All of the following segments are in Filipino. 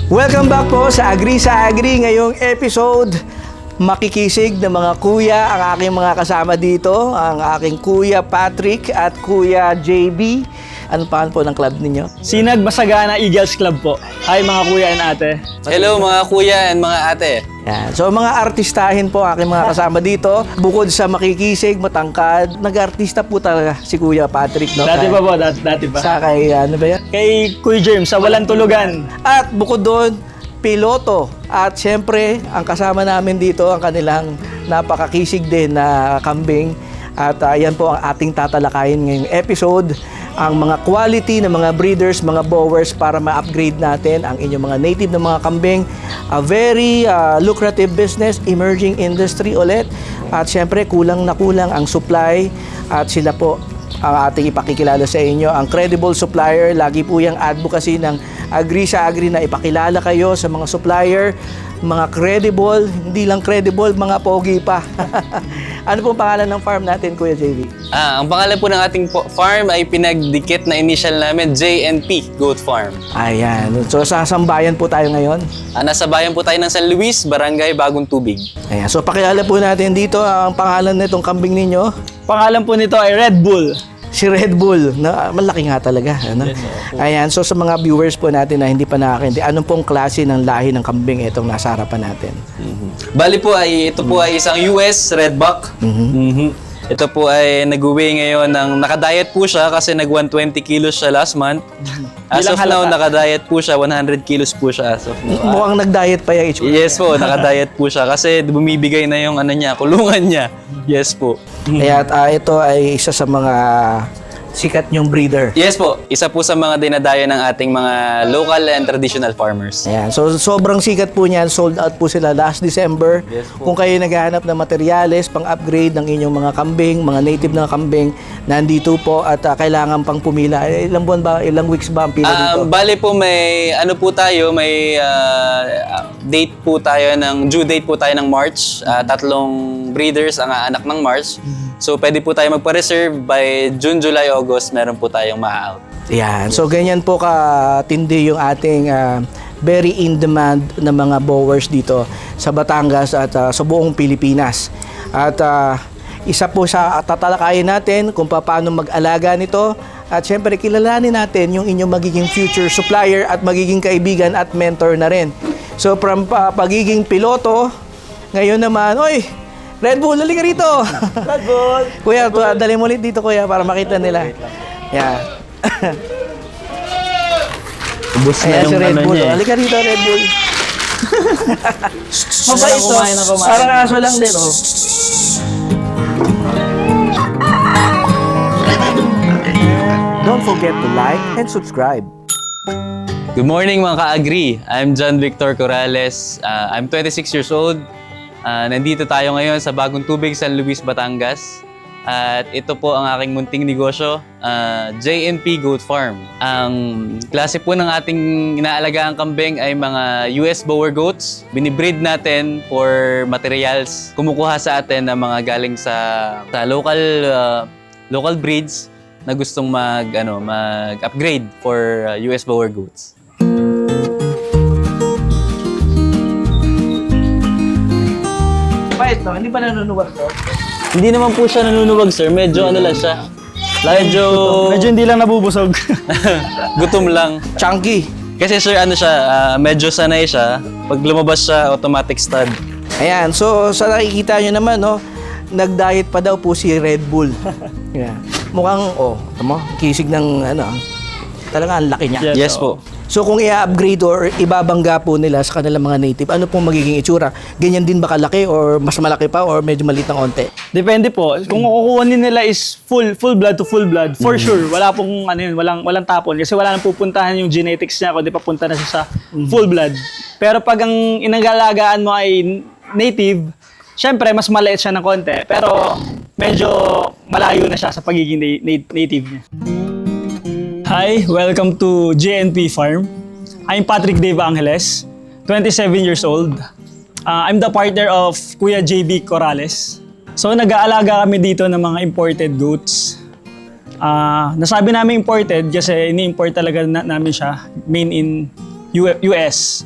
Welcome back po sa Agri sa Agri. Ngayong episode, makikisig ng mga kuya ang aking mga kasama dito. Ang aking kuya Patrick at kuya JB. Ano pa po ng club ninyo? Sinag Masagana Eagles Club po. Hi mga kuya and ate. Hello mga kuya and mga ate. Yan. So mga artistahin po aking mga kasama dito. Bukod sa makikisig, matangkad, nag-artista po talaga si Kuya Patrick. No? Dati pa po, dati pa. Sa kay, ano ba yan? Kay Kuya Germ sa Walang Tulugan. At bukod doon, piloto. At syempre, ang kasama namin dito, ang kanilang napakakisig din na kambing. At yan po ang ating tatalakayin ngayong episode. Ang mga quality ng mga breeders, mga bowers para ma-upgrade natin ang inyong mga native na mga kambing. A very lucrative business, emerging industry ulit. At syempre, kulang na kulang ang supply. At sila po ang ating ipakikilala sa inyo. Ang credible supplier, lagi po yung advocacy ng Agri sa Agri na ipakilala kayo sa mga supplier, mga credible, hindi lang credible, mga pogi pa. Ano pong pangalan ng farm natin, Kuya JV? Ang pangalan po ng ating farm ay pinagdikit na initial namin, JNP Goat Farm. Ayan. So, sa sambayan po tayo ngayon. Nasa bayan po tayo ng San Luis, Barangay Bagong Tubig. Ayan. So, pakilala po natin dito ang pangalan nitong kambing ninyo. Pangalan po nito ay Red Bull. Si Red Bull, na malaki nga talaga. Ano? Ayan, so sa mga viewers po natin na hindi pa nakakaintindi, anong pong klase ng lahi ng kambing itong nasa harapan natin? Bali po ito po ay isang US Redback. Ito po ay nag-uwi ngayon ng nakadiet po siya kasi nag 120 kilos siya last month. As of now, nakadiet po siya, 100 kilos po siya as of now. Mukhang nag-diet pa yung itsura. Yes po, nakadiet po siya kasi bumibigay na yung ano niya, kulungan niya. Yes po. Kaya ito ay isa sa mga sikat nyong breeder. Yes po, isa po sa mga dinadayo ng ating mga local and traditional farmers. Ayan, so sobrang sikat po niyan, sold out po sila last December. Yes po. Kung kayo naghahanap ng materyales, pang-upgrade ng inyong mga kambing, mga native na kambing, nandito po at kailangan pang pumila. Ilang buwan ba, ilang weeks ba ang pila dito? Bali po may ano po tayo, may date po tayo due date po tayo ng March. Tatlong breeders ang anak ng March. So pwede po tayo magpa-reserve by June, July, August, meron po tayong ma-out. Yan. So ganyan po katindi yung ating very in-demand na mga bowers dito sa Batangas at sa buong Pilipinas. At isa po sa tatalakayin natin kung paano mag-alaga nito. At syempre kilalanin natin yung inyong magiging future supplier at magiging kaibigan at mentor na rin. So from pagiging piloto, ngayon naman, oy, Red Bull, halika rito! Red Bull! Kuya, dali mo ulit dito kuya para makita nila. Yeah. Ubus na Ayan yung si Red ano Bull. niya eh. Halika rito, Red Bull. Mabait to. Kumain na kumain. Parang aso lang din, oh. Don't forget to like and subscribe. Good morning mga ka-agri. I'm John Victor Corrales. I'm 26 years old. Nandito tayo ngayon sa Bagong Tubig, San Luis, Batangas. At ito po ang aking munting negosyo, JNP Goat Farm. Ang klase po ng ating inaalagaan kambing ay mga US Boer Goats. Binibreed natin for materials. Kumukuha sa atin ng mga galing sa local breeds na gustong mag-upgrade for US Boer Goats. Bait, no? Hindi pa nanunuwag to? Hindi naman po siya nanunuwag, sir. Medyo ano lang siya. Medyo hindi lang nabubusog. Gutom lang. Chunky. Kasi sir, ano siya, medyo sanay siya. Pag lumabas siya, automatic stud. Ayan, so sa nakikita nyo naman, no, nag-diet pa daw po si Red Bull. Yeah. Mukhang, kisig ng, talaga ang laki niya. Yes po. So kung i-upgrade or ibabangga po nila sa kanilang mga native, ano pong magiging itsura? Ganyan din ba kalaki or mas malaki pa or medyo maliit ng onte? Depende po. Kung kukuhanin nila is full blood to full blood, for sure, wala pong walang tapon kasi wala nang pupuntahan yung genetics niya kundi papunta na siya sa full blood. Pero pag ang inangalagaan mo ay native, syempre mas maliit siya ng konti, pero medyo malayo na siya sa pagiging native niya. Hi, welcome to JNP Farm. I'm Patrick Dave Angeles, 27 years old. I'm the partner of Kuya JB Corrales. So nag-aalaga kami dito ng mga imported goats. Nasabi namin imported kasi ini-import talaga namin siya, main in US.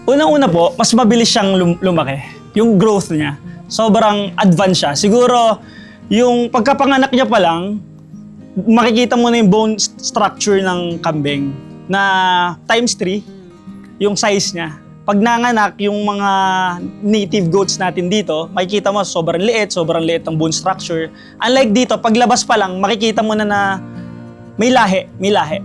Unang-una po, mas mabilis siyang lumaki. Yung growth niya, sobrang advanced siya. Siguro, yung pagkapanganak niya pa lang, makikita mo na yung bone structure ng kambing na times 3 yung size niya. Pag nanganak, yung mga native goats natin dito, makikita mo sobrang liit ng bone structure. Unlike dito, paglabas pa lang, makikita mo na may lahi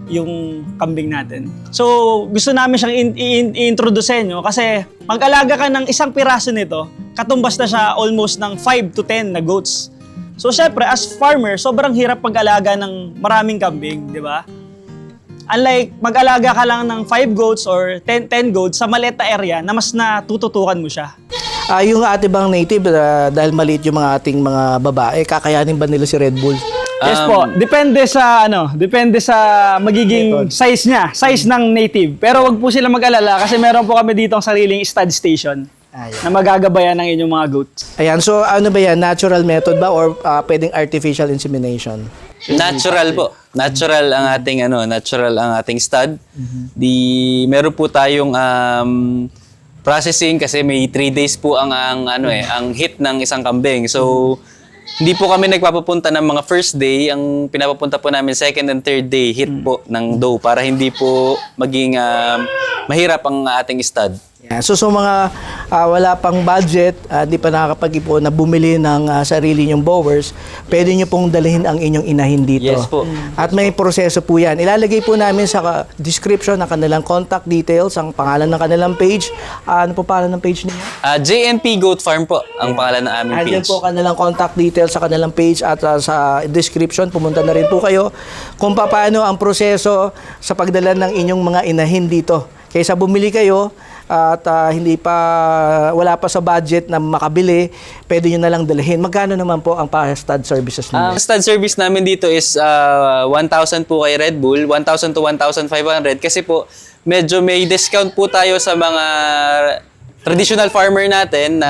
yung kambing natin. So, gusto namin siyang i-introduce sa inyo kasi mag-alaga ka ng isang piraso nito, katumbas na siya almost ng 5 to 10 na goats. So, syempre, as farmer, sobrang hirap mag-alaga ng maraming kambing, di ba? Unlike mag-alaga ka lang ng 5 goats or 10 goats sa maliit na area na mas natututukan mo siya. Yung ating bang native, dahil maliit yung mga ating mga babae, kakayanin ba nila si Red Bull? Yes po, depende sa magiging size niya, size ng native. Pero wag po sila mag-alala kasi meron po kami dito ang sariling stud station na magagabayan ng inyong mga goats. Ayan, so ano ba yan? Natural method ba or pwedeng artificial insemination? Natural po. Natural ang ating stud. Meron po tayong processing kasi may 3 days po ang hit ng isang kambing. So hindi po kami nagpapapunta ng mga first day, ang pinapapunta po namin second and third day hit po ng doe para hindi po maging mahirap ang ating stud. Yeah. So mga wala pang budget, di pa nakakapag-ipon na bumili ng sarili nyong bowers, pwede nyo pong dalhin ang inyong inahin dito. Yes po. At may proseso po yan. Ilalagay po namin sa description ng kanilang contact details, ang pangalan ng kanilang page. Ano po pangalan ng page niyo? JNP Goat Farm po ang pangalan ng aming Andyan page. po kanilang contact details sa kanilang page at sa description. Pumunta na rin po kayo kung paano ang proseso sa pagdala ng inyong mga inahin dito. Kaysa bumili kayo at wala pa sa budget na makabili, pwede nyo na lang dalhin. Magkano naman po ang stud services ninyo? Ang stud service namin dito is 1,000 po kay Red Bull, 1,000 to 1,500 kasi po medyo may discount po tayo sa mga traditional farmer natin na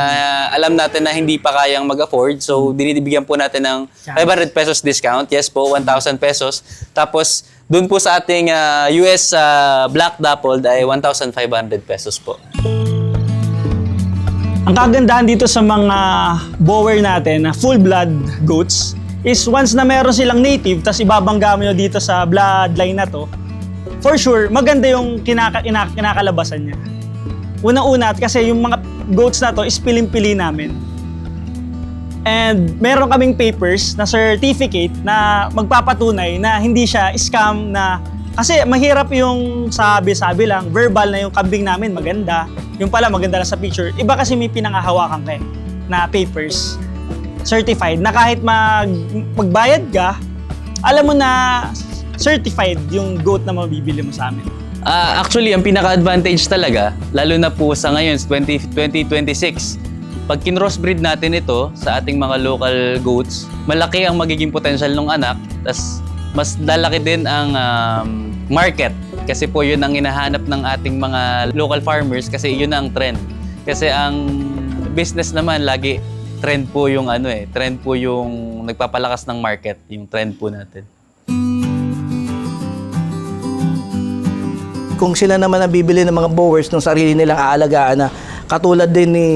alam natin na hindi pa kayang mag-afford. So, dinibigyan po natin ng 500 pesos discount. Yes po, 1,000 pesos. Tapos, doon po sa ating US Black Dappled ay 1,500 pesos po. Ang kagandahan dito sa mga bower natin na full-blood goats is once na meron silang native, tas ibabangga mo dito sa bloodline na to, for sure, maganda yung kinakalabasan niya. Unang-una, kasi yung mga goats na to is piling-pili namin. And meron kaming papers na certificate na magpapatunay na hindi siya scam na kasi mahirap yung sabi-sabi lang, verbal na yung kambing namin maganda. Yung pala maganda lang sa picture. Iba kasi may pinangahawakan kayo na papers certified na kahit magbayad ka, alam mo na certified yung goat na mabibili mo sa amin. Actually, ang pinaka-advantage talaga, lalo na po sa ngayon, 2026, pag kinrossbreed natin ito sa ating mga local goats, malaki ang magiging potential ng anak, tas mas lalaki din ang market. Kasi po yun ang hinahanap ng ating mga local farmers kasi yun ang trend. Kasi ang business naman lagi trend po yung trend po yung nagpapalakas ng market, yung trend po natin. Kung sila naman ang bibili ng mga bowers ng sarili nilang aalagaan na katulad din ni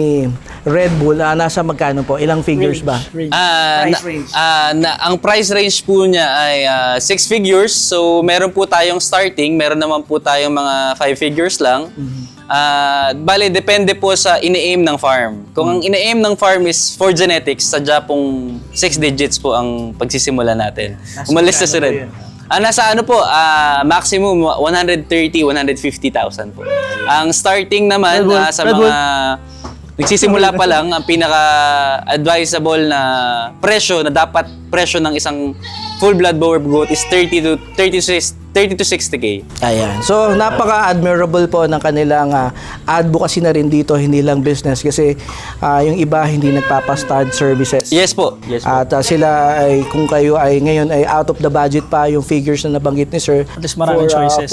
Red Bull, nasa magkano po? Ilang figures ba? Price range. Ang price range po niya ay 6 figures. So, meron po tayong starting. Meron naman po tayong mga 5 figures lang. Bale, depende po sa ini-aim ng farm. Kung ang ini-aim ng farm is for genetics, sadya pong 6 digits po ang pagsisimula natin. Umalis na si Red. Nasa maximum 130, 150,000 po. Ang starting naman sa mga nagsisimula pa lang, ang pinaka-advisable na presyo na dapat presyo ng isang full-blood bower goat is 30 to 60K. Ayan. So, napaka-admirable po ng kanilang advocacy na rin dito, hindi lang business. Kasi yung iba hindi nagpapa-stud services. Yes po. Yes po. At sila ay, kung kayo ay ngayon ay out of the budget pa, yung figures na nabanggit ni Sir. At least maraming choices.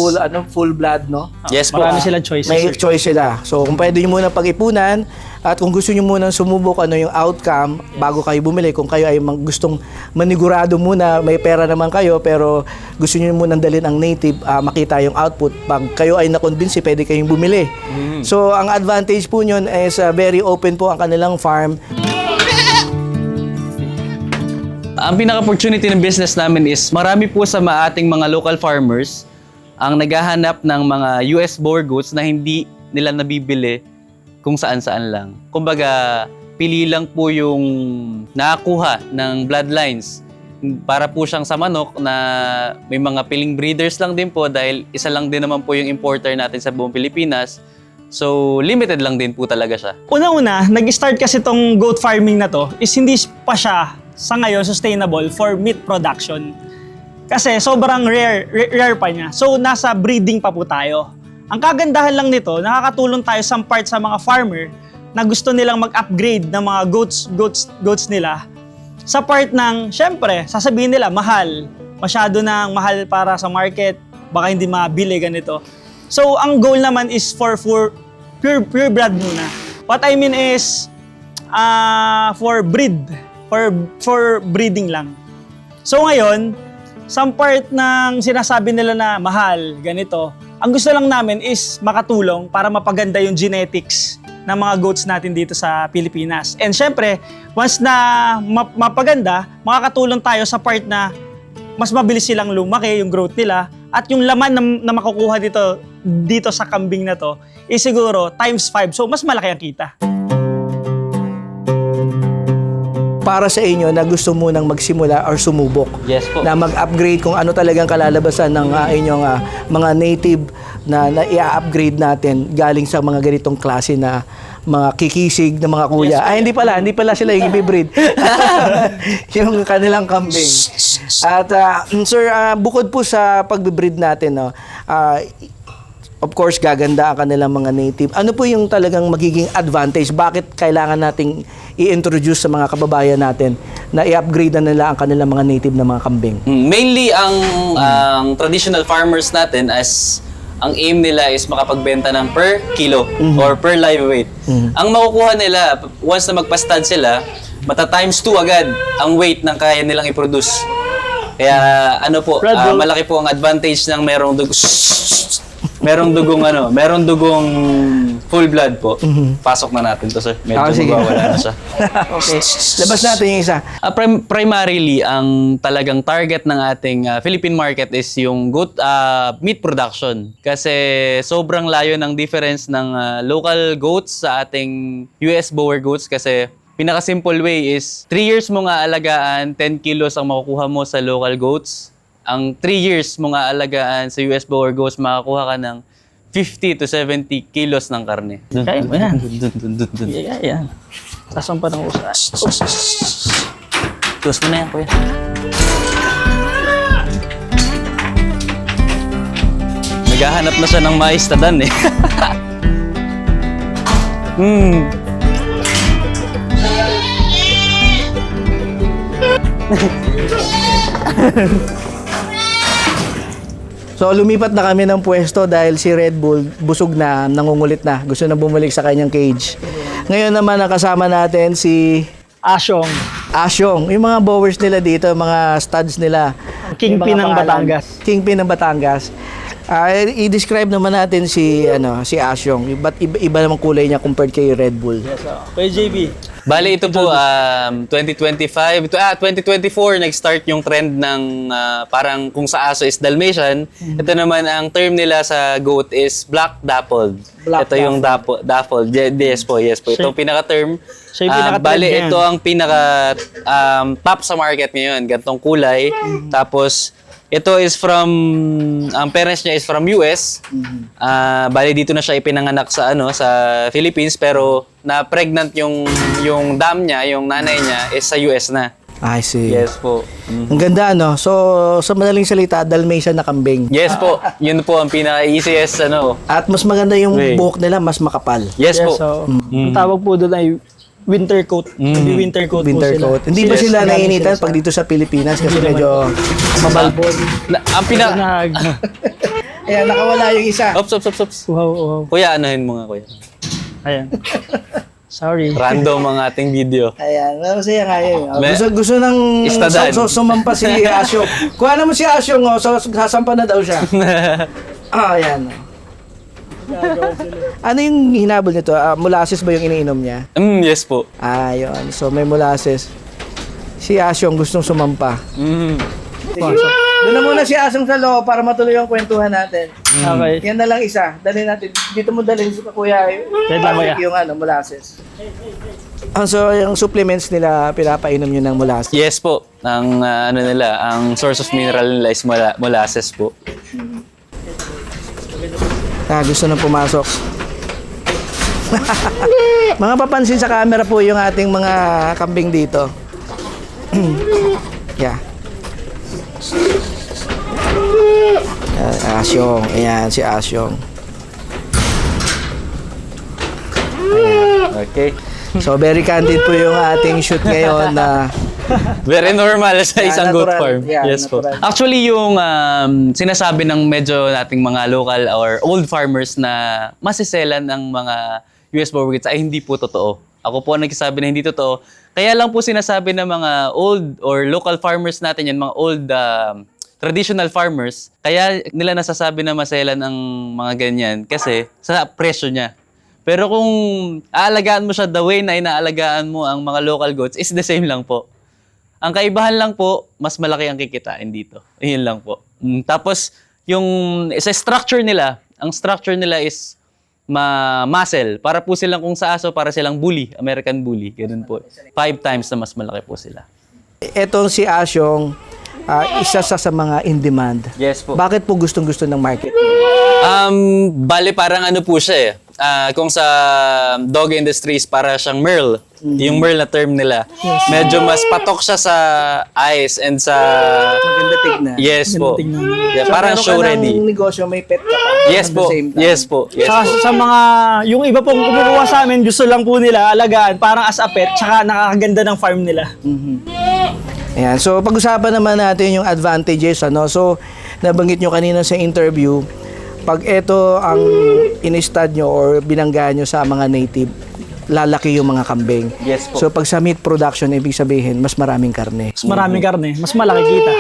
Full blood, no? Yes po. Marami silang choices. May choice sila. So, kung pwede nyo muna pag-ipunan, at kung gusto nyo muna sumubok ano yung outcome bago kayo bumili, kung kayo ay gustong manigurado muna, may pera naman kayo, pero gusto nyo muna dalhin ang ng native, makita yung output. Pag kayo ay na-convince, pwede kayong bumili. So, ang advantage po nyon is very open po ang kanilang farm. Ang pinaka-opportunity ng business namin is marami po sa ating mga local farmers ang naghahanap ng mga US Boer goats na hindi nila nabibili kung saan-saan lang. Kumbaga, pili lang po yung nakakuha ng bloodlines. Para po siyang sa manok na may mga piling breeders lang din po dahil isa lang din naman po yung importer natin sa buong Pilipinas. So, limited lang din po talaga siya. Una-una, nag-start kasi tong goat farming na to is hindi pa siya sa ngayon sustainable for meat production. Kasi sobrang rare pa niya. So, nasa breeding pa po tayo. Ang kagandahan lang nito, nakakatulong tayo sa part sa mga farmer na gusto nilang mag-upgrade ng mga goats nila sa part ng, syempre, sasabihin nila, mahal. Masyado nang mahal para sa market, baka hindi mabili ganito. So, ang goal naman is for purebred muna. What I mean is, for breeding lang. So ngayon, some part ng sinasabi nila na mahal, ganito, ang gusto lang namin is makatulong para mapaganda yung genetics ng mga goats natin dito sa Pilipinas. And syempre, once na mapaganda, makakatulong tayo sa part na mas mabilis silang lumaki, yung growth nila, at yung laman na makukuha dito sa kambing na to, is siguro times 5. So mas malaki ang kita. Para sa inyo na gusto mo nang magsimula or sumubok. Yes po. Na mag-upgrade kung ano talagang kalalabasan ng inyong mga native na i-upgrade natin galing sa mga ganitong klase na mga kikisig na mga kuya. Yes, Hindi pala sila yung i-breed. Yung kanilang kambing. At sir, bukod po sa pag-breed natin, no, of course, gaganda ang kanilang mga native. Ano po yung talagang magiging advantage? Bakit kailangan nating i-introduce sa mga kababayan natin na i-upgrade na nila ang kanilang mga native na mga kambing? Mainly, ang traditional farmers natin as ang aim nila is makapagbenta ng per kilo or per live weight. Ang makukuha nila, once na magpa-stud sila, mata-times 2 agad ang weight ng kaya nilang i-produce. Kaya ano po, malaki po ang advantage ng merong dugong full blood po. Pasok na natin to, sir. Medyo magwawala na siya. Okay. Labas natin yung isa. Primarily, ang talagang target ng ating Philippine market is yung goat meat production. Kasi sobrang layo ng difference ng local goats sa ating US Boer goats kasi pinaka-simple way is 3 years mo nga alagaan, 10 kilos ang makukuha mo sa local goats. Ang 3 years mo nga alagaan sa US Boer goats, makakuha ka ng 50 to 70 kilos ng karne. Kaya mo yan. Yan. Sasampa ng usa. Close mo na yan, kuya. Naghahanap na siya ng maistadan eh. So lumipat na kami ng pwesto dahil si Red Bull busog na, nangungulit na. Gusto na bumalik sa kanyang cage. Ngayon naman nakasama natin si Asyong. Yung mga bowers nila dito, mga studs nila. Kingpin ng Batangas. Kingpin ng Batangas. I-describe naman natin si Asyong. Ba't iba namang kulay niya compared kay Red Bull? Yes, Kuya JB. Bale, ito po, 2024, nag-start yung trend ng parang kung sa aso is Dalmatian. Ito naman, ang term nila sa goat is Black Dappled. Ito yung Dappled. Yes po. Itong pinaka-term. Siya yung pinaka-trend Bale, yan. ito ang pinaka-top sa market ngayon. Gantong kulay. Tapos, ito is ang parents niya is from US. Bali dito na siya ipinanganak sa Philippines pero na-pregnant yung dam niya, yung nanay niya is sa US na. I see. Yes po. Ang ganda So sa madaling salita, Dalmatian na kambing. Yes po. Yun po ang pinaka-easiest At mas maganda yung buhok nila, mas makapal. Yes po. So, ang tawag po doon ay winter coat. Hindi winter coat po sila. Hindi ba sila nainitan pag dito sa Pilipinas kasi medyo mabalbon? Ayan, nakawala yung isa. Ops. Wow. Kuya, anuhin mo nga, kuya. Ayan. Sorry. Random ang ating video. Ayan, masaya nga yun. Me- Gusto ng Istadan. sumampa si Asyong. Kuha naman si Asyong, sasampa na daw siya. Ayan. Ano yung hinabol nito? Molasses ba yung iniinom niya? Yes po. Yun. So may molasses. Si Asyong gustong sumampa. Doon na muna si Asyong sa loob para matuloy ang kwentuhan natin. Okay. Yan na lang isa. Dali natin. Dito mo dalhin si Kuya. Wait lang, Kuya. Yung molasses. So yung supplements nila, pinapainom nyo ng molasses. Yes po. Ang ang source of mineral nila is molasses po. Gusto nang pumasok. Mga papansin sa camera po yung ating mga kambing dito. Yeah. Asyong. Ayan, si Asyong. Okay. So, very candid po yung ating shoot ngayon na Very normal sa Yeah, isang goat natural. farm. Yeah, Yes po. natural. Actually, yung sinasabi ng medyo nating mga local or old farmers na masiselan ang mga US Bower Goods ay hindi po totoo. Ako po ang nagsasabi na hindi totoo. Kaya lang po sinasabi ng mga old or local farmers natin yan, mga old traditional farmers, kaya nila nasasabi na maselan ang mga ganyan kasi sa presyo niya. Pero kung aalagaan mo siya the way na inaalagaan mo ang mga local goats, is the same lang po. Ang kaibahan lang po, mas malaki ang kikitain dito. Yun lang po. Tapos, yung sa structure nila, ang structure nila is muscle. Para po silang kung sa aso, para silang bully, American bully. Ganun po. 5 times na mas malaki po sila. etong si Asyong, isa sa mga in demand. Yes po. Bakit po gustong-gusto ng market? Bale parang ano po siya eh. Kung sa dog industries para siyang Merle. Yung Merle na term nila. Medyo mas patok siya sa eyes and sa... Maganda tignan. Yes po. Yeah, parang meron show ka ng ready. negosyo, may pet ka pa. Yes at the po. same time. Yes po. Yes Sa, po. sa mga, yung iba pong kumukuha sa amin, gusto lang po nila alagaan, parang as a pet, tsaka nakakaganda ng farm nila. Ayan. So, pag-usapan naman natin yung advantages. So, nabanggit nyo kanina sa interview, pag ito ang in-stud nyo or binanggaan nyo sa mga native, lalaki yung mga kambing. Yes po. So, pag sa meat production, ibig sabihin, mas maraming karne. Mas maraming karne, mas malaki kita.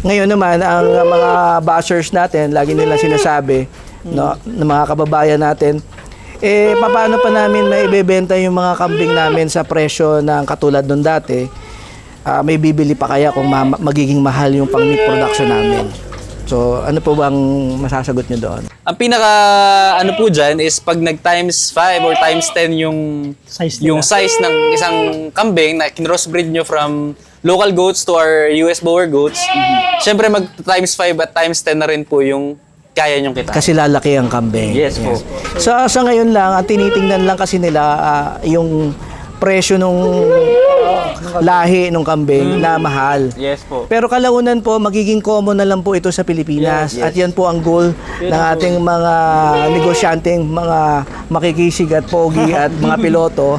Ngayon naman, ang mga bashers natin, lagi nila sinasabi, no, ng mga kababayan natin, paano pa namin maibebenta yung mga kambing namin sa presyo ng katulad nung dati? May bibili pa kaya kung magiging mahal yung pang-meat production namin? So, ano po bang masasagot nyo doon? Ang pinaka ano po dyan is pag nag times 5 or times 10 yung Size nila. yung size ng isang kambing na kinrossbreed nyo from local goats to our US Boer goats, syempre mag times 5 at times 10 na rin po yung kaya nyong kita. Kasi lalaki ang kambing. Yes po. So, sa ngayon lang, ang tinitingnan lang kasi nila yung presyo nung lahi ng kambing na mahal. Yes po. Pero kalaunan po, magiging common na lang po ito sa Pilipinas. Yes. At yan po ang goal ng ating mga negosyanteng, mga makikisig at pogi at mga piloto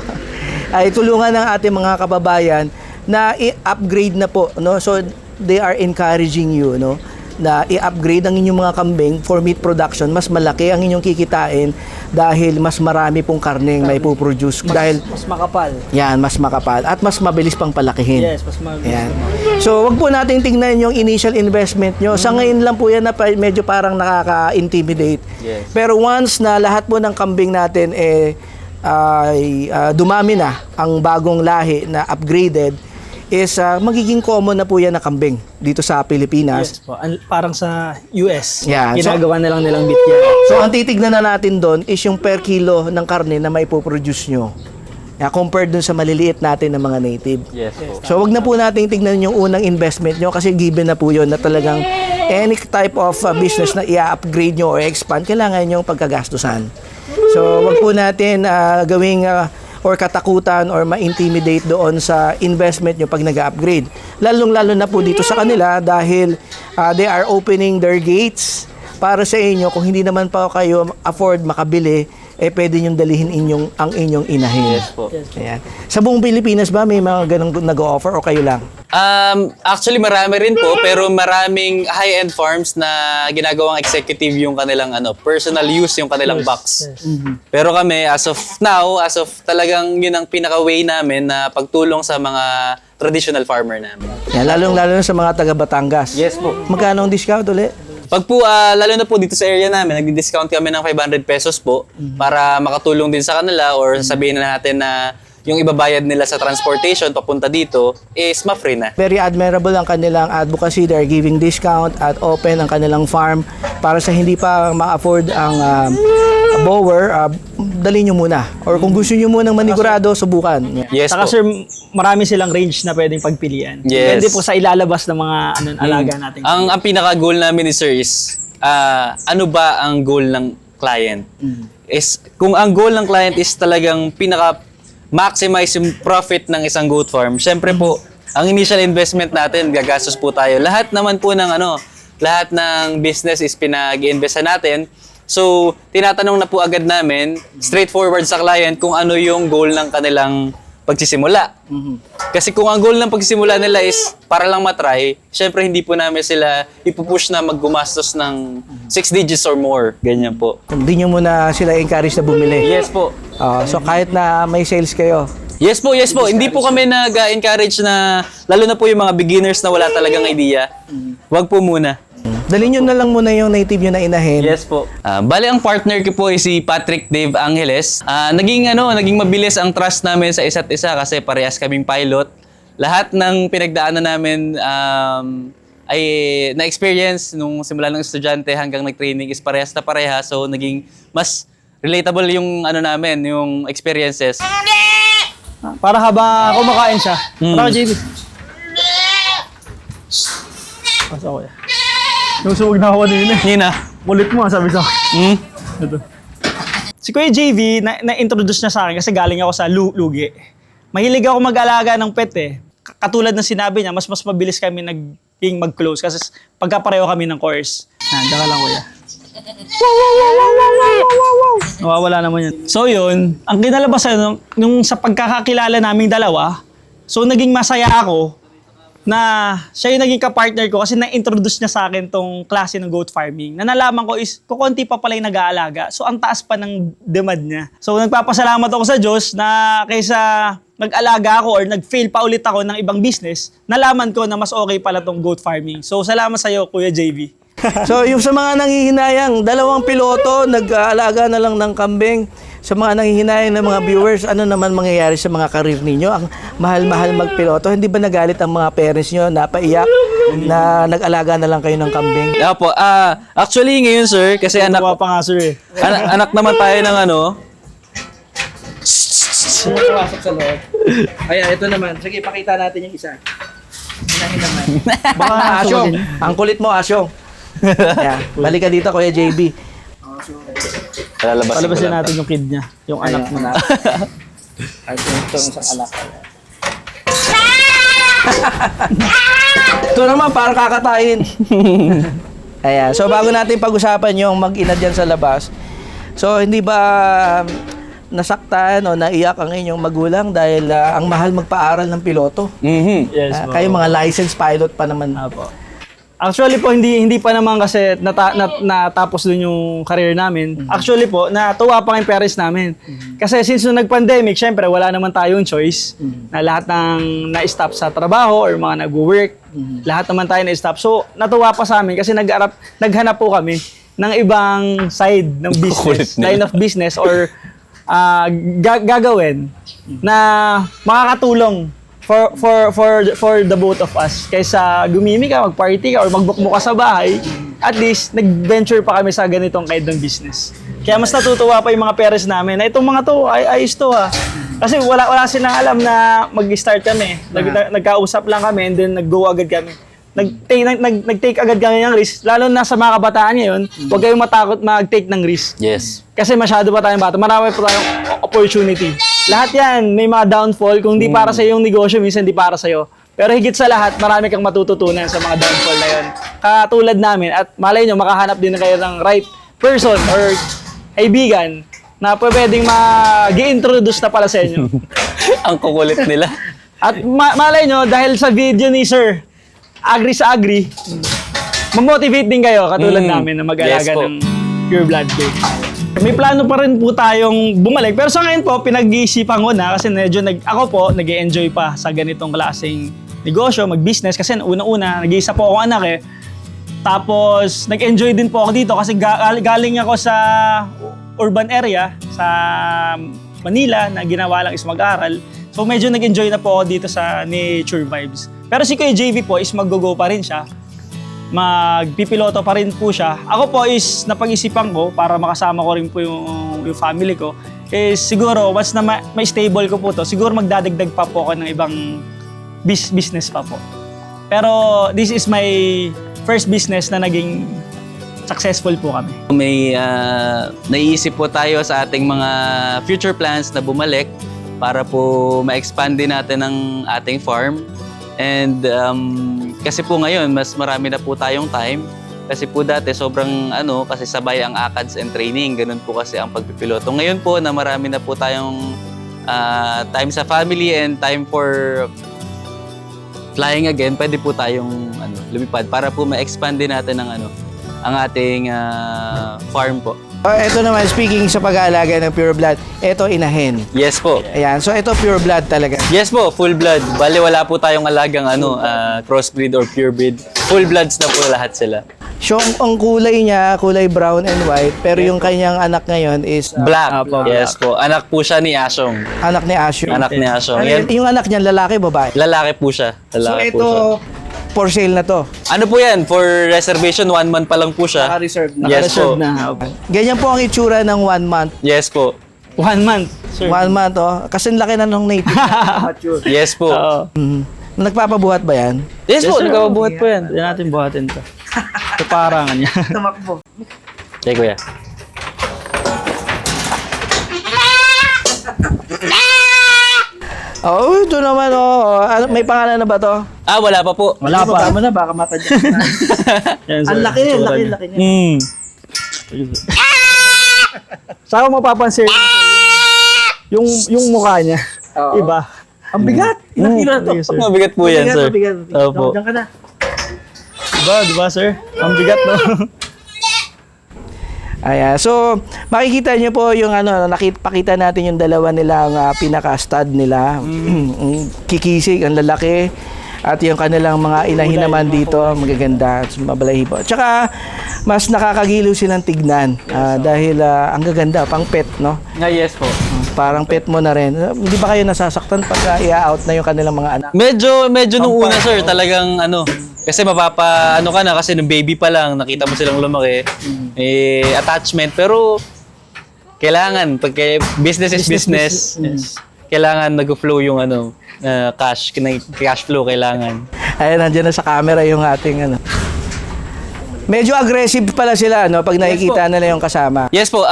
ay tulungan ng ating mga kababayan na i-upgrade na po. No? So, they are encouraging you, no? Na i-upgrade ang inyong mga kambing for meat production. Mas malaki ang inyong kikitain dahil mas marami pong karneng may puproduce. Dahil Mas makapal. yan, mas makapal at mas mabilis pang palakihin. Yes, mas mabilis. Yan. So, wag po natin tingnan yung initial investment nyo. Sa ngayon lang po yan na medyo parang nakaka-intimidate. Yes. Pero once na lahat po ng kambing natin ay dumami na ang bagong lahi na upgraded, is magiging common na po yan na kambing dito sa Pilipinas. Yes po. Parang sa US. Yeah, so- Ginagawa na lang nilang beat yan. So, ang titignan na natin doon is yung per kilo ng karne na may produce nyo. Compared dun sa maliliit natin na mga native. Yes po. So, wag na po natin tignan yung unang investment nyo kasi given na po yun na talagang any type of business na i-upgrade nyo or expand, kailangan nyo pagkagastusan. So, wag po natin gawing or katakutan or ma-intimidate doon sa investment nyo pag nag-upgrade. Lalong-lalo na po dito sa kanila dahil they are opening their gates para sa inyo. Kung hindi naman pa kayo afford makabili, pwede niyong dalihin ang inyong inahin. Yes po. Ayan. Sa buong Pilipinas ba may mga ganong nag-offer o kayo lang? Actually, marami rin po, pero maraming high-end farms na ginagawang executive yung kanilang personal use yung kanilang box. Pero kami, as of now, as of talagang yun ang pinaka-way namin na pagtulong sa mga traditional farmer namin. Yan, lalo na sa mga taga Batangas. Yes po. Magkano ang discount ulit? Pag po, lalo na po dito sa area namin, nagdi-discount kami ng 500 pesos po para makatulong din sa kanila or sabihin na natin na yung ibabayad nila sa transportation papunta dito is ma-free na. Very admirable ang kanilang advocacy. They're giving discount at open ang kanilang farm para sa hindi pa ma-afford ang mower, dali nyo muna. Or kung gusto nyo munang manigurado, subukan. Yes Saka po. sir, marami silang range na pwedeng pagpilian. Yes. Depende po sa ilalabas ng mga alaga natin. Ang pinaka-goal namin ni Sir is, ano ba ang goal ng client? Is, kung ang goal ng client is talagang maximize yung profit ng isang goat farm, syempre po, ang initial investment natin, gagastos po tayo. Lahat naman po ng lahat ng business is pinag-iinvestan natin. So, tinatanong na po agad namin, straightforward sa client, kung ano yung goal ng kanilang pagsisimula. Kasi kung ang goal ng pagsisimula nila is para lang matry, syempre hindi po namin sila ipupush na maggumastos ng 6 digits or more. Ganyan po. Hindi nyo muna sila encourage na bumili. Yes po. So kahit na may sales kayo, Yes po, yes po. Hindi po kami nag-encourage na, lalo na po yung mga beginners na wala talagang idea, wag po muna. dali nyo na lang muna yung native nyo na inahin. Yes po. Bale, ang partner ko po ay si Patrick Dave Angeles. Naging mabilis ang trust namin sa isa't isa kasi parehas kaming pilot. Lahat ng pinagdaanan namin ay na-experience nung simula ng estudyante hanggang nag-training is parehas na parehas. So, naging mas relatable yung namin, yung experiences. Para habang kumakain siya. Para JB. Pasok ko yan. Nusubog na ako kanina. Nina. Mulit mo, sabi sa akin. Ito. Si Kuya JV, na-introduce niya sa akin kasi galing ako sa Lugi. Mahilig ako mag-alaga ng pet eh. Katulad ng sinabi niya, mas mabilis kami naging mag-close kasi pagkapareho kami ng course. Diyan ka lang, Kuya. Nawawala naman yan. So yun, ang kinalabasan nung sa pagkakakilala naming dalawa, so naging masaya ako na siya yung naging kapartner ko kasi na-introduce niya sa akin tong klase ng goat farming. Na nalaman ko is, kukunti pa pala yung nag-aalaga. So, ang taas pa ng demand niya. So, nagpapasalamat ako sa Diyos na kaysa nag-alaga ako or nag-fail pa ulit ako ng ibang business, nalaman ko na mas okay pala tong goat farming. So, salamat sa iyo, Kuya JV. So, yung sa mga nanghihinayang, 2 piloto, nag-aalaga na lang ng kambing. Sa mga nanghihinayang ng mga viewers, ano naman mangyayari sa mga karir ninyo? Ang mahal-mahal magpiloto. Hindi ba nagalit ang mga parents nyo, napaiyak, na nag-alaga na lang kayo ng kambing? Yeah po. Actually, ngayon sir, kasi anak Tuwa pa nga, sir eh. anak naman tayo ng Pumasok sa loob. Ayan, ito naman. Sige, pakita natin yung isa. Inahin naman. Baka Asyong. Ang kulit mo, Asyong. Ayan, balik ka dito, Kuya JB. Palabasin natin yung kid niya, yung anak mo na. At ito ang isang anak. Ito naman, parang kakatayin. Ayan, so bago natin pag-usapan yung mag-ina dyan sa labas, so hindi ba nasaktan o naiyak ang inyong magulang dahil ang mahal magpaaral ng piloto? Yes, po. Kayo mga licensed pilot pa naman. Apo. Actually po, hindi pa naman kasi natapos dun yung career namin. Actually po, natuwa pa yung parents namin. Kasi since nung nag-pandemic, syempre wala naman tayong choice na lahat ng na-stop sa trabaho or mga nag-work, lahat naman tayo na-stop. So, natuwa pa sa amin kasi naghanap po kami ng ibang side ng business, line of business or gagawin na makakatulong for the both of us. Kaysa gumimi ka, mag-party ka, or magbukmo ka sa bahay, at least, nag-venture pa kami sa ganitong kind ng business. Kaya mas natutuwa pa yung mga parents namin na itong mga to, ayos to ha. Kasi wala silang alam na mag-start kami. Nagkausap lang kami and then nag-go agad kami. Nag-take agad kami ng risk. Lalo na sa mga kabataan ngayon, huwag kayong matakot mag-take ng risk. Yes. Kasi masyado pa tayong bata. Marami pa tayong opportunity. Lahat yan, may mga downfall. Kung di para sa yung negosyo, minsan di para sa'yo. Pero higit sa lahat, marami kang matututunan sa mga downfall na yun. Katulad namin, at malay nyo, makahanap din kayo ng right person or kaibigan na pwedeng mag-introduce na pala sa inyo. Ang kukulit nila. At malay nyo, dahil sa video ni Sir, Agri sa Agri, mamotivate din kayo katulad namin na mag-alaga Yes po. ng pure blood cake. May plano pa rin po tayong bumalik. Pero sa ngayon po, pinag-iisipan ko na kasi medyo ako po, nag-enjoy pa sa ganitong klaseng negosyo, mag-business. Kasi una-una, nag-iisa po ako anak eh. Tapos, nag-enjoy din po ako dito kasi galing ako sa urban area, sa Manila, na ginawa lang is mag-aral. So, medyo nag-enjoy na po ako dito sa Nature Vibes. Pero si Kuya JV po is mag-go pa rin siya. Magpipiloto pa rin po siya. Ako po is napag-isipan ko para makasama ko rin po yung family ko. Eh siguro once na may stable ko po to, siguro magdadagdag pa po ako ng ibang business pa po. Pero this is my first business na naging successful po kami. May naiisip po tayo sa ating mga future plans na bumalik para po ma-expand din natin ang ating farm. And kasi po ngayon, mas marami na po tayong time. Kasi po dati sobrang kasi sabay ang ACADS and training. Ganun po kasi ang pagpipiloto. Ngayon po na marami na po tayong time sa family and time for flying again, pwede po tayong lumipad para po ma-expand din natin ang ating farm po. Ito naman, speaking sa pag-aalaga ng pure blood, ito inahin. Yes po. Ayan, so ito pure blood talaga. Yes po, full blood. Bale, wala po tayong alagang crossbreed or purebreed. Full bloods na po lahat sila. So, ang kulay niya, kulay brown and white, pero yung kanyang anak ngayon is Black. Apo, Yes po. Anak po siya ni Asyong. anak ni Asher. Anak ni Asyong. Ano Yan, yung anak niya, lalaki, babae? lalaki po siya. So, Lalaki po ito, siya. for sale na to. Ano po yan? For reservation, 1 month pa lang po siya. Naka-reserve na. Yes po. Naka-reserve na. Ganyan po ang itsura ng 1 month. Yes po. 1 month. Sir. 1 month, oh. Kasi laki na nung native. Mature. Yes po. Oo. Nagpapabuhat ba yan? Yes po, sir. nagkabubuhat po yan. Hindi natin buhatin to. Ito parangan niya. Tumakbo. Okay, kuya. Oh, ito naman, oh. May pangalan na ba to? Wala pa po. Wala pa. Tama na, baka matadya. Yan, sir. Ang laki niya, Itsura laki, niya. laki niya. Saka mapapansin yung mukha niya. Oo. Iba. Ang bigat. Ilang kilo na to? Yes, sir. Mabigat po yan, sir. Mabigat. Opo. Diyan ka na. Di ba, sir? Ang bigat, no? Ayan. So, makikita niyo po yung pakita natin yung dalawa nilang pinaka-stud nila. Kikisig, ang lalaki. At yung kanilang mga inahin naman dito, magaganda at mabalahibo. Tsaka, mas nakakagiliw silang tignan dahil ang gaganda, pang pet, no? Yes po. Parang pet mo na rin. Hindi ba kayo nasasaktan pag i-out na yung kanilang mga anak? Medyo nung una, sir, talagang kasi ka na kasi nung baby pa lang, nakita mo silang lumaki, attachment, pero kailangan, pag business is business, kailangan nag-flow yung cash flow kailangan. Ayan, nandiyan na sa camera yung ating Medyo aggressive pala sila, no? Pag nakikita nila yung kasama. Yes po,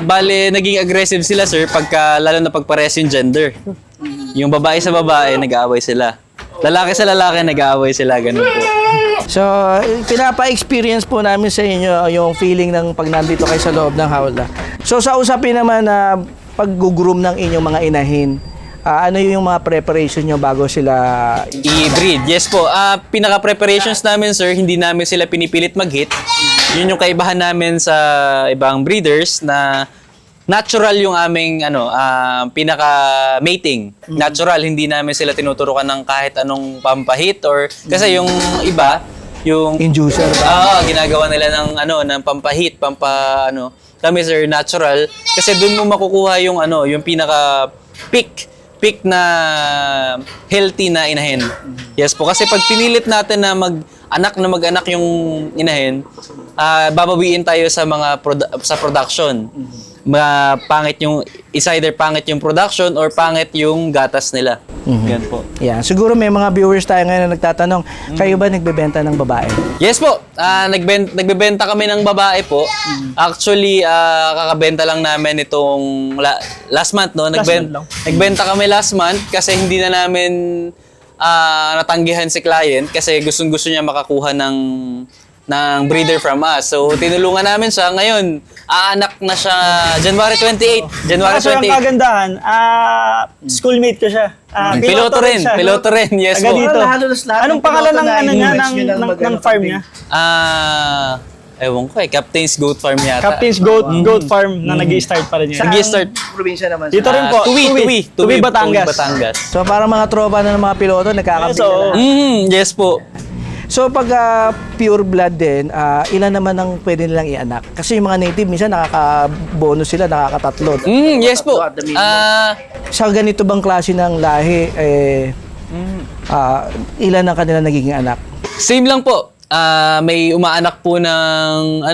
bale, naging aggressive sila, sir, lalo na pagpares yung gender. Yung babae sa babae, nag-aaway sila. Lalaki sa lalaki, nag-aaway sila, ganun po. So, pinapa-experience po namin sa inyo yung feeling ng pag nandito kayo sa loob ng hawla. So, sa usapin naman na pag-groom ng inyong mga inahin, ano yung mga preparation nyo bago sila I-breed. Yes po. Pinaka-preparations namin, sir, hindi namin sila pinipilit mag-hit. Yun yung kaibahan namin sa ibang breeders na natural yung aming pinaka-mating. Natural, hindi namin sila tinuturukan ng kahit anong pampahit or kasi yung iba, yung inducer ba? ginagawa nila ng pampahit, Kami, sir, natural kasi doon mo makukuha yung yung pinaka peak na healthy na inahin. Yes po, kasi pag pinilit natin na mag-anak yung inahin, babawiin tayo sa sa production. Pangit either pangit yung production or pangit yung gatas nila. Yan po. Yeah, siguro may mga viewers tayo ngayon na nagtatanong, kayo ba nagbebenta ng babae? Yes po. Nagbebenta kami ng babae po. Actually, kakabenta lang namin itong last month, no? Nagbenta kami last month kasi hindi na namin natanggihan si client kasi gustong-gusto niya makakuha ng ng breeder from us. So, tinulungan namin siya. Ngayon, aanak na siya January 28. January Kaso ang 28. kagandahan, schoolmate ko siya. Piloto rin. siya. Piloto rin. Yes Taga po. dito. Halos lahat Anong ng pangalan piloto ng na ano niya, in-invest nyo lang ng mag-ano farm kambing. niya? Ewan ko Captain's Goat Farm yata. Captain's Goat Farm na nag-i-start pa rin Saan niya. Nag-i-start. probinsya naman Dito siya? rin po. Tuwi, Batangas. Batangas. So parang mga tropa na ng mga piloto, nagkakabing Yes, oo. na lang. Yes po. So pag pure blood din, ilan naman ang pwede nilang ianak? Kasi yung mga native, minsan nakaka-bonus sila, nakakatatlo. Yes po. Tatlo at the minimum. Sa ganito bang klase ng lahi, ilan ang kanila nagiging anak? Same lang po. May umaanak po ng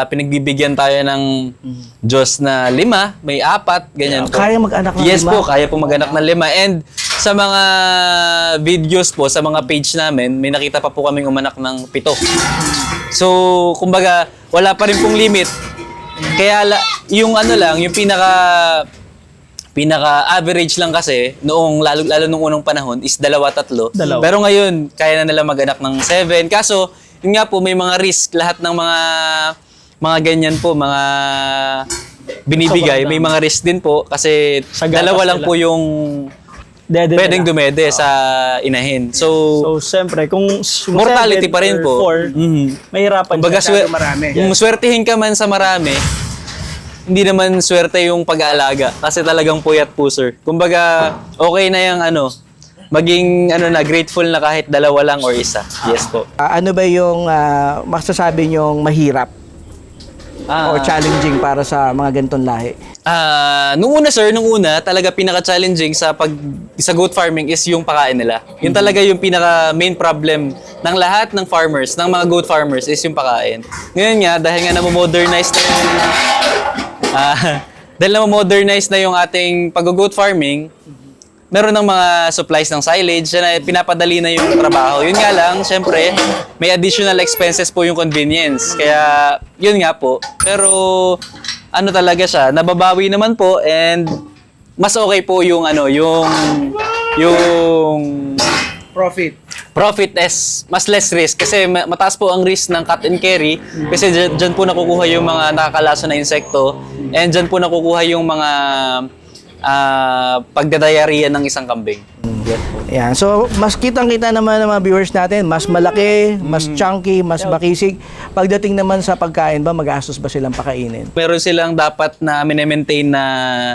pinagbibigyan tayo ng Diyos na 5, may 4, ganyan po. Kaya mag-anak ng Yes 5? po, kaya po mag-anak ng 5. And sa mga videos po, sa mga page namin, may nakita pa po kaming umanak ng 7. So, kumbaga, wala pa rin pong limit. Kaya yung yung pinaka-average lang kasi noong lalo nung unang panahon is 2-3. Dalawa. Pero ngayon, kaya na nila mag-anak ng 7. Kaso, yun nga po, may mga risk. Lahat ng mga ganyan po, mga binibigay, may mga risk din po kasi Sa gatas dalawa lang nila. po yung Dede pwedeng nila. dumede sa inahin. So, So, siyempre, kung mortality pa rin po. 4, mahirapan Kumbaga, siya. marami. kung swertihin ka man sa marami, hindi naman swerte yung pag-aalaga kasi talagang puyat po, sir. Kumbaga, okay na yung maging grateful na kahit 2 lang or 1. Yes po. Ano ba yung masasabi nyong mahirap or challenging para sa mga ganitong lahi? Nung una talaga pinaka-challenging sa goat farming is yung pakain nila. Yun talaga yung pinaka main problem ng lahat ng farmers, ng mga goat farmers is yung pakain. Ngayon nga, dahil nga na-modernize na yung dahil na-modernize na yung ating pag-goat farming, meron ng mga supplies ng silage na pinapadali na yung trabaho. Yun nga lang, syempre, may additional expenses po yung convenience. Kaya, yun nga po. Pero, talaga siya, nababawi naman po and mas okay po yung profit is mas less risk kasi mataas po ang risk ng cut and carry kasi dyan po nakukuha yung mga nakakalaso na insekto and dyan po nakukuha yung mga pagdadayariya ng isang kambing. Yes po. Ayan. So, mas kitang-kita naman ng mga viewers natin, mas malaki, mas chunky, mas makisig. Pagdating naman sa pagkain ba, magastos ba silang pakainin? Meron silang dapat na maintain na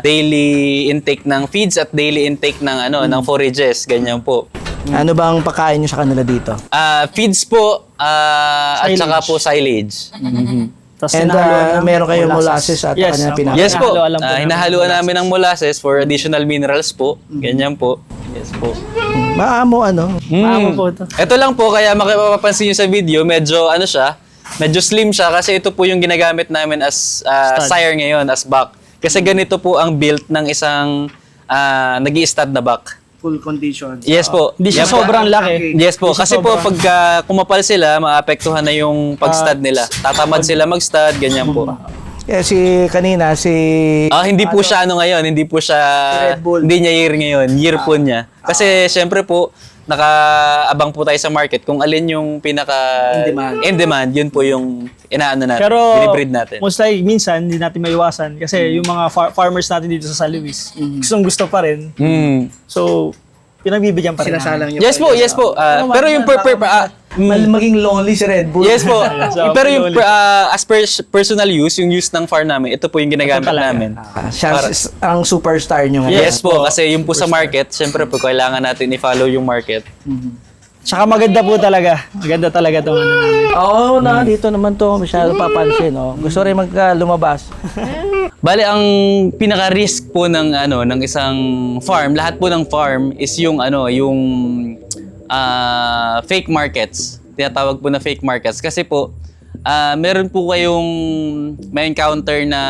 daily intake ng feeds at daily intake ng ng forages, ganyan po. Ano bang pakain nyo sa kanila dito? Feeds po at Silage. saka po silage. Tapos And hinahaluan ng meron kayong molasses at Yes, kanilang opo. pinapakain. Yes po. Hinahaluan lang po namin Hinahaluan ng namin ng molasses for additional minerals po. Ganyan po. Yes po. Maamo Maamo po ito. Ito lang po, kaya mapapansin nyo sa video, medyo medyo slim siya kasi ito po yung ginagamit namin as sire ngayon, as buck. Kasi ganito po ang build ng isang nag-i-stud na buck. Full condition. Yes po. Hindi siya Yan po. sobrang laki. Yes po, Hindi siya kasi po sobrang- pagka kumapal sila, maapektuhan na yung pag-stud nila. Tatamad sila mag-stud, ganyan po. Kanina, Hindi po siya ngayon, hindi po siya, Red Bull. hindi niya year ngayon, year po niya. Kasi syempre po, nakaabang po tayo sa market kung alin yung pinaka in demand, yun po yung inaano natin, Pero, binibreed natin. most likely, minsan, hindi natin maiwasan kasi yung mga farmers natin dito sa San Luis, gustong gusto pa rin. So, pinagbibigyan pa rin namin. nyo. Yes po, yes po. Pero yung maging lonely si Red Bull. yes po. So, Pero yung as personal use, yung use ng farm namin, ito po yung ginagamit talaga. namin. Siya ang superstar nyo ngayon. Yes po, kasi yung po sa market, syempre po kailangan natin i-follow yung market. Tsaka maganda po talaga. Maganda talaga itong namin. Oo, dito naman to masyado papansin. Gusto rin lumabas. Bale, ang pinaka-risk po ng isang farm, lahat po ng farm is yung fake markets. Tinatawag po na fake markets kasi po meron po kayong may encounter na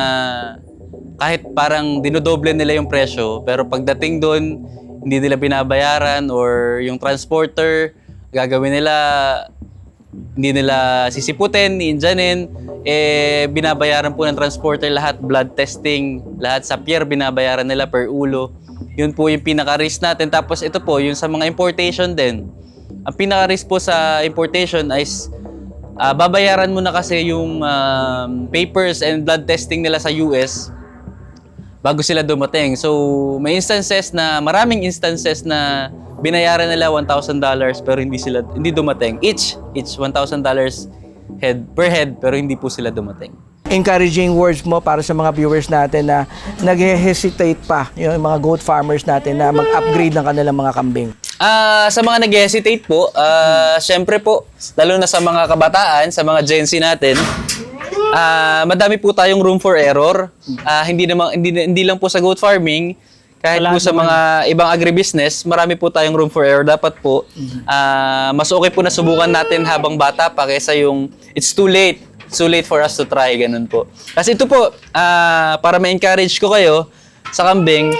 kahit parang dinodoble nila yung presyo pero pagdating doon hindi nila binabayaran or yung transporter gagawin nila hindi nila sisiputin, iinjanin, binabayaran po ng transporter lahat, blood testing, lahat sa pier binabayaran nila per ulo. Yun po yung pinaka-risk natin. Tapos ito po, yung sa mga importation din. Ang pinaka-risk po sa importation is babayaran mo na kasi yung papers and blood testing nila sa US bago sila dumating. So, may maraming instances na binayaran nila $1,000 pero hindi dumating. Each $1,000 per head pero hindi po sila dumating. Encouraging words mo para sa mga viewers natin na nag-hesitate pa yung mga goat farmers natin na mag-upgrade ng kanilang mga kambing. Sa mga nag-hesitate po, syempre po, lalo na sa mga kabataan, sa mga Gen Z natin, madami po tayong room for error. Hindi lang po sa goat farming, kahit po sa mga ibang agribusiness, marami po tayong room for error. Dapat po, mas okay po na subukan natin habang bata pa kaysa yung it's too late. It's too late for us to try, ganun po. Kasi ito po, para ma-encourage ko kayo sa kambing,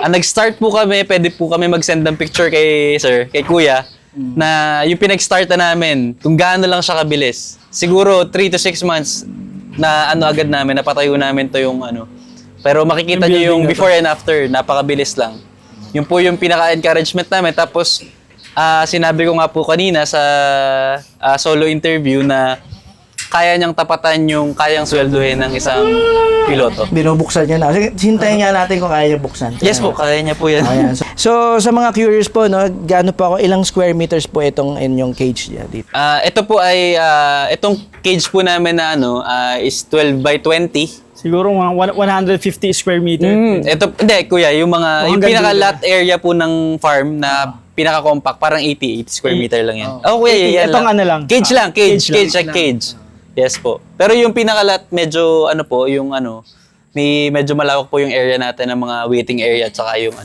nag-start po kami, pwede po kami mag-send ng picture kay Kuya, na yung pinag-start na namin, kung gaano lang siya kabilis. Siguro 3 to 6 months na agad namin, napatayo namin to yung Pero makikita niyo yung before and after, napakabilis lang. Yun po yung pinaka-encouragement namin. Tapos, sinabi ko nga po kanina sa solo interview na kaya niyang tapatan yung kayang swelduhin ng isang piloto. Binubuksan niya na. Sige, hintayin nga natin kung kaya niya buksan. Yes po, kaya niya po yan. Ayan. So, sa mga curious po, gaano po ako, ilang square meters po itong inyong cage niya dito? Ito po ay, itong cage po namin na is 12 by 20. Siguro mga 150 square meter. Hindi, kuya, yung pinaka-lot area po ng farm na pinaka-compact, parang 88 square meter lang yan. Oh, kuya, yan Itong lang. Cage lang. Cage. Yes po. Pero yung pinaka-lot, medyo, may medyo malawak po yung area natin ng mga waiting area at saka yung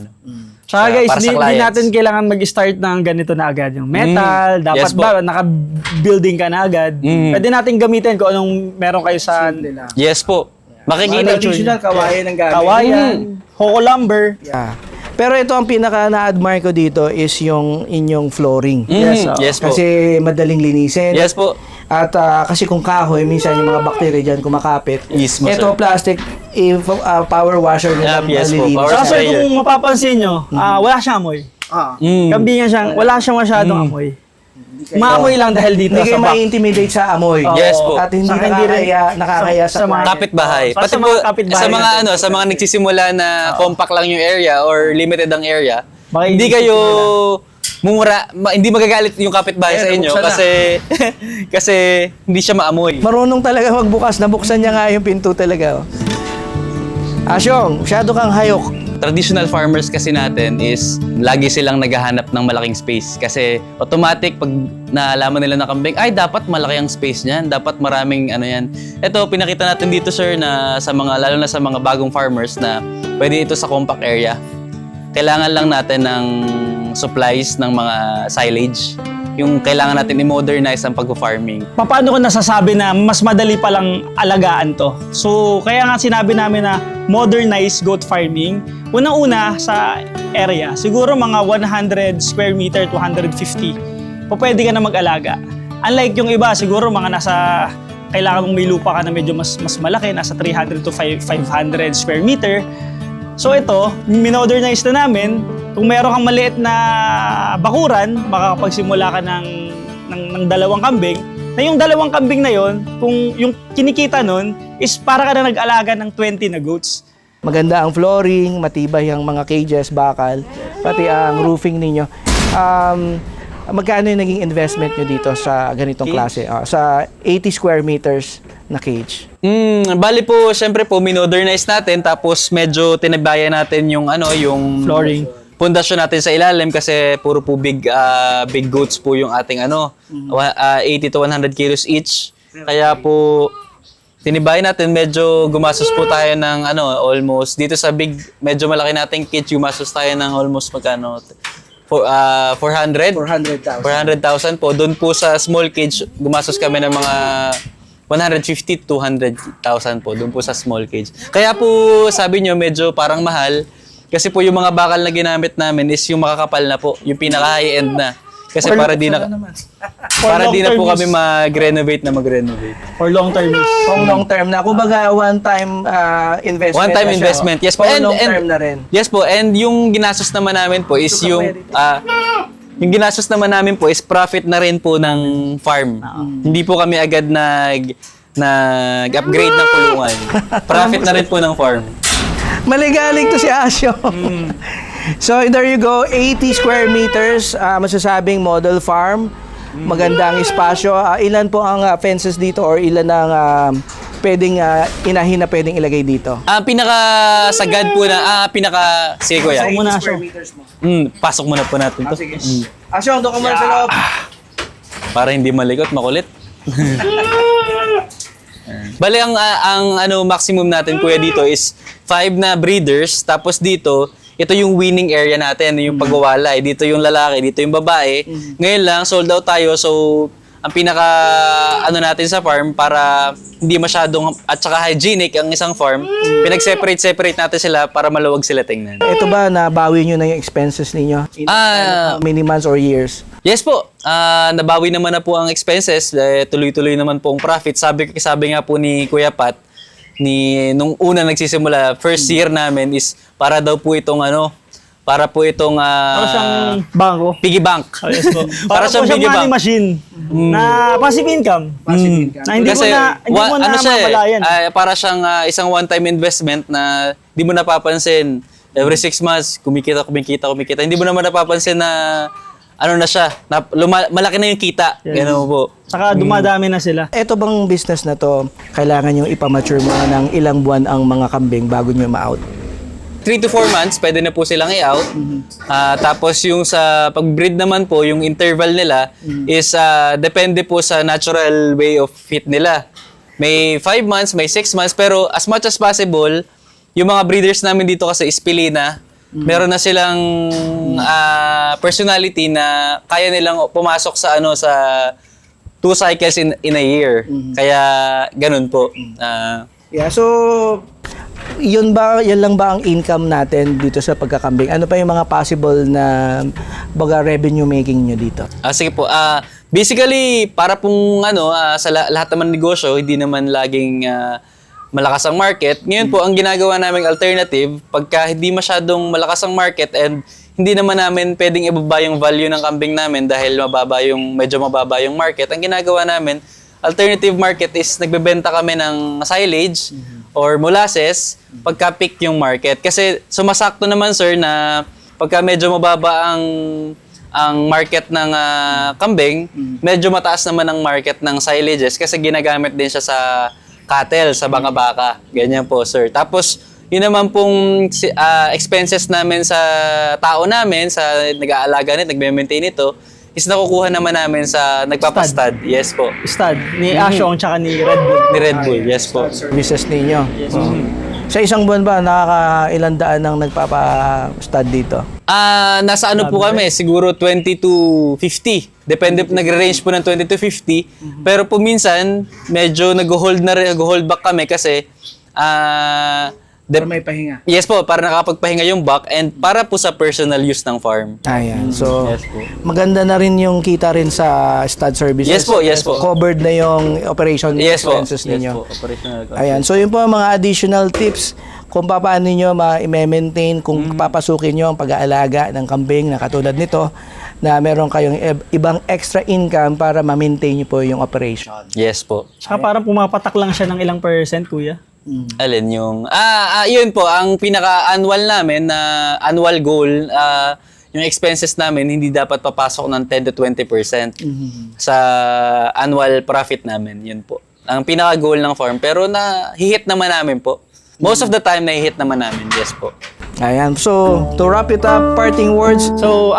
Tsaka guys, para sa hindi clients. natin kailangan mag-start ng ganito na agad. Yung metal, dapat Yes po. naka-building ka na agad. Pwede natin gamitin kung anong meron kayo sa Yes po. Makikita Traditional kawayan ng gamit. kawayan, Hoco lumber. Yeah. Pero ito ang pinaka na-admire ko dito is yung inyong flooring. Yes po. Kasi madaling linisin. Yes po. At kasi kung kahoy, minsan yung mga bacteria dyan kumakapit. Yes, mo, Ito sir. plastic, power washer nila Yes po, malilinis. power Saka sir, sprayer. kung mapapansin nyo, wala siyang amoy. Kambingan siyang, wala siyang masyadong amoy. Maamoy lang dahil dito Hindi sa kayo back. ma-intimidate sa amoy. Yes po. At hindi Saka hindi rin- nakakaya sa sa mga- Kapitbahay. Para Pati sa po mga kapitbahay sa mga natin. sa mga nagsisimula na compact lang yung area or limited ang area, Baka hindi iisip kayo hindi magagalit yung kapitbahay sa inyo buksan na. kasi kasi hindi siya maamoy. Marunong talaga magbukas. Nabuksan niya nga yung pinto talaga. Asyong, masyado kang hayok. Traditional farmers kasi natin is lagi silang naghahanap ng malaking space kasi automatic pag naalaman nila na kambing, ay dapat malaki ang space niyan, dapat maraming yan. Ito pinakita natin dito sir na lalo na sa mga bagong farmers na pwede ito sa compact area. Kailangan lang natin ng supplies ng mga silage. Yung kailangan natin i-modernize ang pag-farming. Paano ko nasasabi na mas madali palang alagaan to? So, kaya nga sinabi namin na modernized goat farming. Unang-una sa area, siguro mga 100 square meter to 150. Pwede ka na mag-alaga. Unlike yung iba, siguro mga kailangan mong may lupa ka na medyo mas malaki, nasa 300 to 500 square meter. So ito, minodernize na namin. Kung meron kang maliit na bakuran, makakapagsimula ka ng 2 kambing, na yung 2 kambing na yon, kung yung kinikita nun, is para ka na nag-alaga ng 20 na goats. Maganda ang flooring, matibay ang mga cages, bakal, pati ang roofing ninyo. Magkano yung naging investment nyo dito sa ganitong klase? Sa 80 square meters na cage. Bali po, syempre po, minodernize natin tapos medyo tinagbayan natin yung Flooring. pundasyon natin sa ilalim kasi puro po big goats po yung ating 80 to 100 kilos each. Kaya po tinibayan natin, medyo gumastos po tayo ng almost dito sa medyo malaki nating cage, gumastos tayo ng almost magkano? 400,000 po. Doon po sa small cage, gumastos kami ng mga 150 to 200,000 po. Doon po sa small cage. Kaya po sabi nyo medyo parang mahal. Kasi po yung mga bakal na ginamit namin is yung makakapal na po. Yung pinaka-high-end na. Kasi para di na po kami mag-renovate. For long term use. Kung long term na, kumbaga one-time investment. One-time na siya, investment. Yes po. Kung long term na rin. Yes po. And yung ginastos naman namin po is yung yung ginastos naman namin po is profit na rin po ng farm. Hindi po kami agad nag-upgrade ng kulungan. Profit na rin po ng farm. Maligalig to si Asyo. So, there you go. 80 square meters. Masasabing model farm. Magandang espasyo. Ilan po ang fences dito or ilan ang pwedeng inahin na pwedeng ilagay dito? Ang pinaka-sagad po na, sige kuya. Pasok muna, Asyo. Pasok muna po natin to. Asyo, doon ka muna sa loob. Para hindi malikot, makulit. Bale, ang maximum natin kuya dito is 5 na breeders. Tapos dito, ito yung winning area natin, yung pagwawalay. Dito yung lalaki, dito yung babae. Ngayon lang, sold out tayo. So, ang pinaka natin sa farm para hindi masyadong at saka hygienic ang isang farm, pinag-separate natin sila para maluwag sila tingnan. Ito ba, nabawi nyo na yung expenses ninyo? In many months or years? Yes po. Nabawi naman na po ang expenses. Tuloy-tuloy naman po ang profit. Sabi nga po ni Kuya Pat, nung una nagsisimula, first year namin is para daw po itong para siyang bangko. piggy bank. Oh, yes po. Para siyang po piggy money bank. machine na passive income. Na hindi Kasi mo na mamalayan. Para siyang isang one-time investment na di mo napapansin. Every 6 months, kumikita. Hindi mo naman napapansin na na siya, malaki na yung kita. Yes. Ganun po. Saka dumadami na sila. Ito bang business na to, kailangan yung ipamature mo ng ilang buwan ang mga kambing bago nyo ma-out? 3 to 4 months, pwede na po silang i-out. Tapos yung sa pag-breed naman po, yung interval nila is depende po sa natural way of fit nila. May 5 months, may 6 months, pero as much as possible, yung mga breeders namin dito kasi is Pilina, meron na silang personality na kaya nilang pumasok sa sa 2 cycles in a year. Kaya ganun po. So yan lang ba ang income natin dito sa pagkakambing? Ano pa yung mga possible na revenue making nyo dito? Sige po. Basically, para pong sa lahat naman negosyo, hindi naman laging malakas ang market. Ngayon po, ang ginagawa naming alternative, pagka hindi masyadong malakas ang market and hindi naman namin pwedeng ibaba yung value ng kambing namin dahil medyo mababa yung market, ang ginagawa namin, alternative market is nagbebenta kami ng silage or molasses pagka peak yung market. Kasi sumasakto naman sir na pagka medyo mababa ang market ng kambing, medyo mataas naman ang market ng silages kasi ginagamit din siya sa cattle, sa baka-baka. Ganyan po, sir. Tapos, yun naman pong expenses namin sa tao namin, sa nag-aalaga nito, nagme-maintain ito, is nakukuha naman namin sa nagpapastad. Yes po. Stud ni Ashong tsaka ni Red Bull. Ni Red Bull, yes po. Services ninyo? Yes. Sa isang buwan ba, nakakailan daan ang nagpapa-stud dito? Nasa po kami, siguro 20 to 50. Depende, nagre-range po ng 20 to 50. Pero po minsan, medyo nag-hold back kami kasi Para may pahinga. Yes po, para nakapagpahinga yung buck and para po sa personal use ng farm. Ayan. So, Yes po. maganda na rin yung kita rin sa stud services. Yes po. Covered na yung operation Yes po. expenses ninyo. Yes po, operational cost. Ayan. So, yun po ang mga additional tips kung paano nyo ma-maintain, kung papasukin nyo ang pag-aalaga ng kambing na katulad nito, na meron kayong ibang extra income para ma-maintain nyo po yung operation. Yes po. Saka parang pumapatak lang siya ng ilang percent, kuya. Alin yung... yun po, ang pinaka-annual namin na annual goal, yung expenses namin, hindi dapat papasok ng 10 to 20% sa annual profit namin. Yun po. Ang pinaka-goal ng farm. Pero hihit naman namin po. Most of the time, nahihit naman namin. Yes po. Ayan. So, to wrap it up, parting words. So,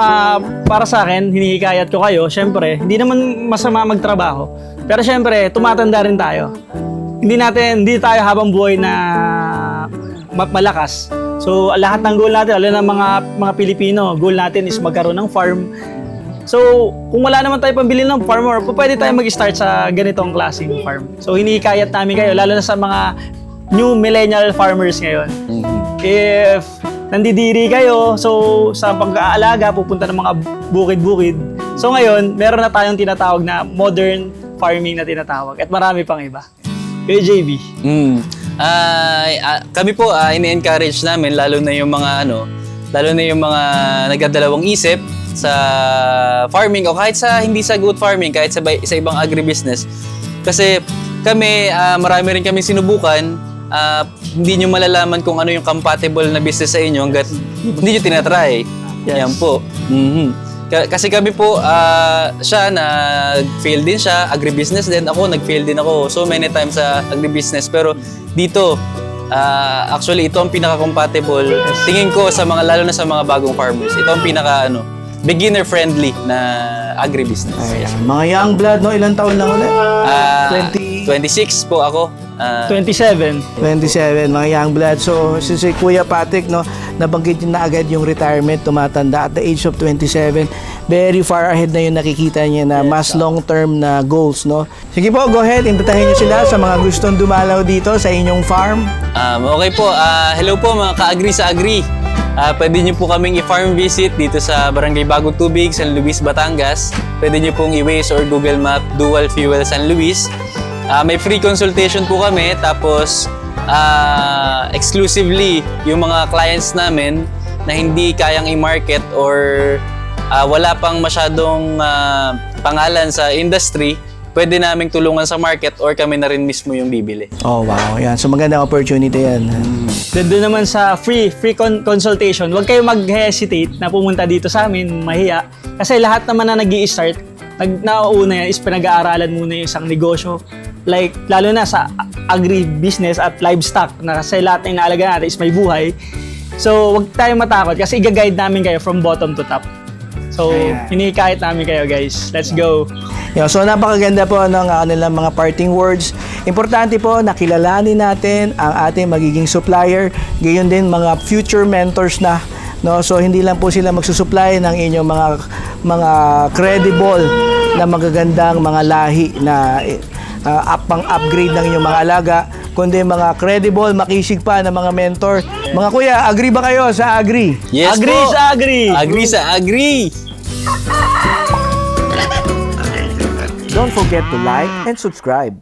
para sa akin, hinihikayat ko kayo, syempre, hindi naman masama magtrabaho. Pero syempre, tumatanda rin tayo. Hindi tayo habang buhay na malakas. So, lahat ng goal natin, lalo na mga Pilipino, goal natin is magkaroon ng farm. So, kung wala naman tayo pambili ng farm, or pwede tayo mag-start sa ganitong klaseng farm. So, hinihikayat namin kayo, lalo na sa mga new millennial farmers ngayon. If nandidiri kayo, so sa pag-aalaga, pupunta ng mga bukid-bukid. So ngayon, meron na tayong tinatawag na modern farming na tinatawag. At marami pang iba. Kaya JB. Kami po, ini-encourage namin, lalo na yung mga nagdadalawang isip sa farming o kahit sa hindi sa goat farming, kahit sa ibang agribusiness. Kasi kami, marami rin kami sinubukan, hindi nyo malalaman kung ano yung compatible na business sa inyo hanggat hindi nyo tinatry. Yes. Yan po. Kasi kami po, siya nag-fail din siya, agribusiness din. Ako, nag-fail din ako so many times sa agribusiness. Pero dito, actually, ito ang pinaka-compatible. Tingin ko sa mga, lalo na sa mga bagong farmers, ito ang pinaka, beginner-friendly na agribusiness. Ayan. Mga young blood, no? Ilang taon lang ulit? 26 po ako. 27. 27, mga young blood. So, si Kuya Patrick, no, nabanggit niya na agad yung retirement, tumatanda at the age of 27. Very far ahead na yung nakikita niya na mas long-term na goals, no? Sige po, go ahead. Imbitahin niyo sila sa mga gustong dumalaw dito sa inyong farm. Okay po, hello po mga ka-agri sa agri. Pwede nyo po kaming i-farm visit dito sa Barangay Bagong Tubig, San Luis, Batangas. Pwede nyo pong i-Waze or Google Map Dual Fuel San Luis. May free consultation po kami, tapos exclusively yung mga clients namin na hindi kayang i-market or wala pang masyadong pangalan sa industry, pwede naming tulungan sa market or kami na rin mismo yung bibili. Oh, wow. Yan. So, magandang opportunity yan. Doon naman sa free consultation, huwag kayo mag-hesitate na pumunta dito sa amin, mahiya. Kasi lahat naman na nag-i-start, nauna yan is pinag-aaralan muna yung isang negosyo. Like, lalo na sa agri-business at livestock, na kasi lahat na inaalaga natin is may buhay. So, huwag tayong matakot kasi i-guide namin kayo from bottom to top. So, hinihikayat namin kayo, guys. Let's go! Yeah, so napakaganda po ng kanilang mga parting words. Importante po na kilalanin natin ang ating magiging supplier, gayon din mga future mentors na, no? So hindi lang po sila magsusupply ng inyong mga credible na magagandang mga lahi na pang-upgrade ng inyong mga alaga, kundi mga credible, makisig pa na mga mentor. Mga kuya, agree ba kayo sa agri? Yes Agri po! sa agri! Agri sa agri! Don't forget to like and subscribe.